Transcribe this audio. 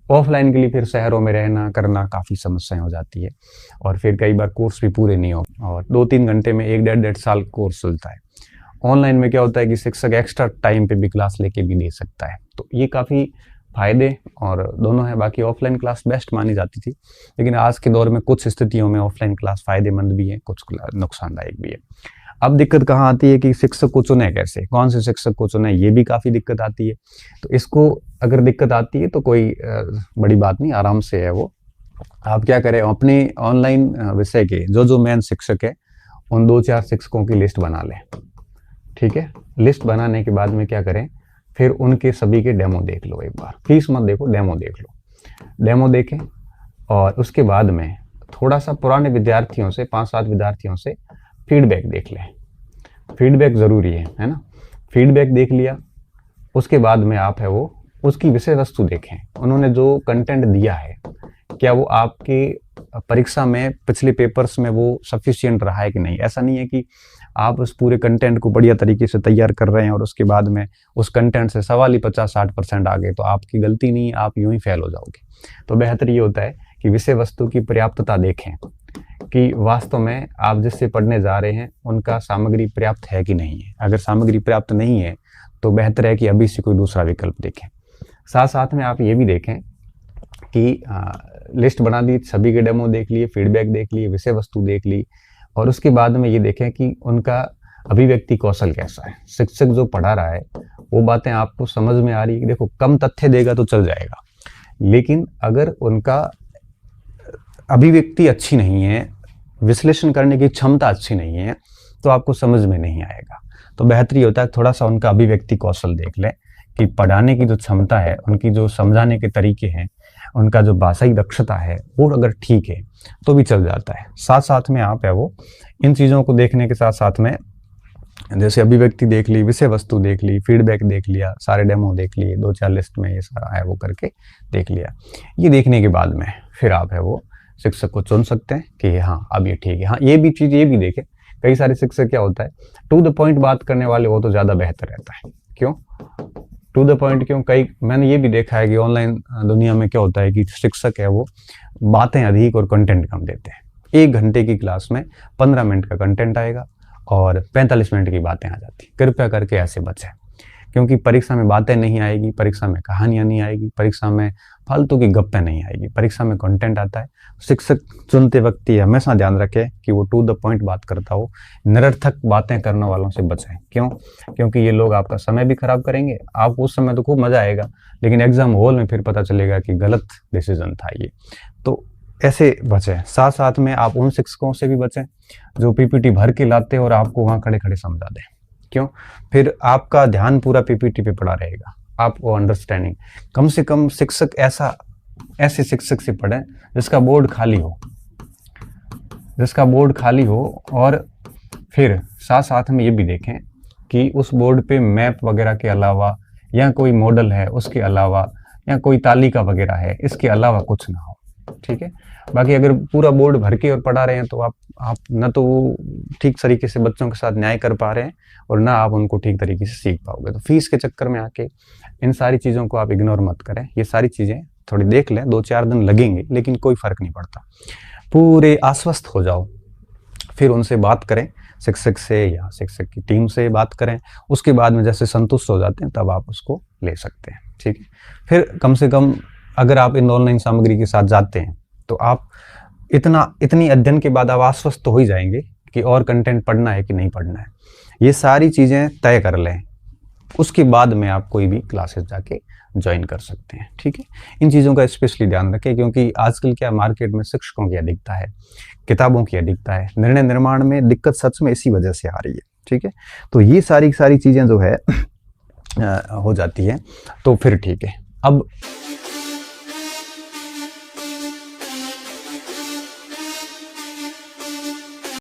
Offline के लिए फिर शहरों में रहना करना काफ़ी समस्याएं हो जाती है, और फिर कई बार कोर्स भी पूरे नहीं हो, और 2-3 घंटे में 1 डेढ़ साल कोर्स चलता है। ऑनलाइन में क्या होता है कि शिक्षक एक्स्ट्रा टाइम पे भी क्लास लेके भी दे सकता है, तो ये काफ़ी फायदे और दोनों है। बाकी ऑफलाइन क्लास बेस्ट मानी जाती थी, लेकिन आज के दौर में कुछ स्थितियों में ऑफलाइन क्लास फायदेमंद भी है, कुछ नुकसानदायक भी है। अब दिक्कत कहाँ आती है कि शिक्षक को चुने कैसे, कौन से शिक्षक को चुने, ये भी काफ़ी दिक्कत आती है। तो इसको अगर दिक्कत आती है तो कोई बड़ी बात नहीं, आराम से है वो। आप क्या करें, अपने ऑनलाइन विषय के जो मेन शिक्षक है उन 2-4 शिक्षकों की लिस्ट बना लें, ठीक है। लिस्ट बनाने के बाद में क्या करें, फिर उनके सभी के डेमो देख लो एक बार, फीस मत देखो, डेमो देख लो। डेमो देखें और उसके बाद में थोड़ा सा पुराने विद्यार्थियों से, 5-7 विद्यार्थियों से फीडबैक देख लें। फीडबैक ज़रूरी है ना। फीडबैक देख लिया, उसके बाद में आप है वो उसकी विषय वस्तु देखें, उन्होंने जो कंटेंट दिया है क्या वो आपके परीक्षा में पिछले पेपर्स में वो सफिशिएंट रहा है कि नहीं। ऐसा नहीं है कि आप उस पूरे कंटेंट को बढ़िया तरीके से तैयार कर रहे हैं और उसके बाद में उस कंटेंट से सवाल ही 50-60% आ गए, तो आपकी गलती नहीं, आप यूं ही फेल हो जाओगे। तो बेहतर ये होता है कि विषय वस्तु की पर्याप्तता देखें कि वास्तव में आप जिससे पढ़ने जा रहे हैं उनका सामग्री पर्याप्त है कि नहीं है। अगर सामग्री पर्याप्त नहीं है तो बेहतर है कि अभी से कोई दूसरा विकल्प देखें। साथ साथ में आप ये भी देखें कि लिस्ट बना दी, सभी के डेमो देख लिए, फीडबैक देख लिए, विषय वस्तु देख ली, और उसके बाद में ये देखें कि उनका अभिव्यक्ति कौशल कैसा है। शिक्षक जो पढ़ा रहा है वो बातें आपको समझ में आ रही है। देखो, कम तथ्य देगा तो चल जाएगा, लेकिन अगर उनका अभिव्यक्ति अच्छी नहीं है, विश्लेषण करने की क्षमता अच्छी नहीं है, तो आपको समझ में नहीं आएगा। तो बेहतरी होता है थोड़ा सा उनका अभिव्यक्ति कौशल देख लें कि पढ़ाने की जो क्षमता है, उनकी जो समझाने के तरीके हैं, उनका जो भाषाई दक्षता है वो अगर ठीक है तो भी चल जाता है। साथ साथ में आप है वो इन चीज़ों को देखने के साथ साथ में जैसे अभिव्यक्ति देख ली, विषय वस्तु देख ली, फीडबैक देख लिया, सारे डेमो देख लिए, 2-4 लिस्ट में ये सारा है वो करके देख लिया। ये देखने के बाद में फिर आप है वो शिक्षक को चुन सकते हैं कि हाँ अब ये ठीक है। हाँ, ये भी चीज़ ये भी देखें, कई सारे शिक्षक क्या होता है टू द पॉइंट बात करने वाले, वो तो ज़्यादा बेहतर रहता है। क्यों टू द पॉइंट? क्यों, कई मैंने ये भी देखा है कि ऑनलाइन दुनिया में क्या होता है कि शिक्षक है वो बातें अधिक और कंटेंट कम देते हैं। 1 घंटे की क्लास में 15 मिनट का कंटेंट आएगा और 45 मिनट की बातें आ जाती। कृपया करके ऐसे बचें, क्योंकि परीक्षा में बातें नहीं आएगी, परीक्षा में कहानियाँ नहीं आएगी, परीक्षा में फालतू की गप्पें नहीं आएगी, परीक्षा में कंटेंट आता है। शिक्षक चुनते वक्त ये हमेशा ध्यान रखें कि वो टू द पॉइंट बात करता हो, निरर्थक बातें करने वालों से बचें। क्यों? क्योंकि ये लोग आपका समय भी खराब करेंगे। आपको उस समय तो खूब मजा आएगा, लेकिन एग्जाम हॉल में फिर पता चलेगा कि गलत डिसीजन था ये। तो ऐसे बचें। साथ साथ में आप उन शिक्षकों से भी बचें जो पीपीटी भर के लाते और आपको वहाँ खड़े खड़े समझा दें। क्यों? फिर आपका ध्यान पूरा पीपीटी पे पड़ा रहेगा, आपको अंडरस्टैंडिंग। कम से कम शिक्षक ऐसे शिक्षक से पढ़ें जिसका बोर्ड खाली हो, और फिर साथ साथ में ये भी देखें कि उस बोर्ड पे मैप वगैरह के अलावा या कोई मॉडल है उसके अलावा या कोई तालिका वगैरह है, इसके अलावा कुछ ना हो। ठीक है। बाकी अगर पूरा बोर्ड भर के और पढ़ा रहे हैं तो आप न तो ठीक तरीके से बच्चों के साथ न्याय कर पा रहे हैं और ना आप उनको ठीक तरीके से सीख पाओगे। तो फीस के चक्कर में आके इन सारी चीज़ों को आप इग्नोर मत करें। ये सारी चीज़ें थोड़ी देख लें, 2-4 दिन लगेंगे लेकिन कोई फ़र्क नहीं पड़ता। पूरे आश्वस्त हो जाओ, फिर उनसे बात करें, शिक्षक से या शिक्षक की टीम से बात करें। उसके बाद में जैसे संतुष्ट हो जाते हैं तब आप उसको ले सकते हैं। ठीक है। फिर कम से कम अगर आप इन ऑनलाइन सामग्री के साथ जाते हैं तो आप इतनी अध्ययन के बाद आप आश्वस्त तो हो ही जाएंगे कि और कंटेंट पढ़ना है कि नहीं पढ़ना है। ये सारी चीज़ें तय कर लें, उसके बाद में आप कोई भी क्लासेस जाके ज्वाइन कर सकते हैं। ठीक है। इन चीज़ों का स्पेशली ध्यान रखें, क्योंकि आजकल क्या मार्केट में शिक्षकों की अधिकता है, किताबों की अधिकता है, निर्णय निर्माण में दिक्कत सच में इसी वजह से आ रही है। ठीक है। तो ये सारी चीज़ें जो है हो जाती हैं तो फिर ठीक है। अब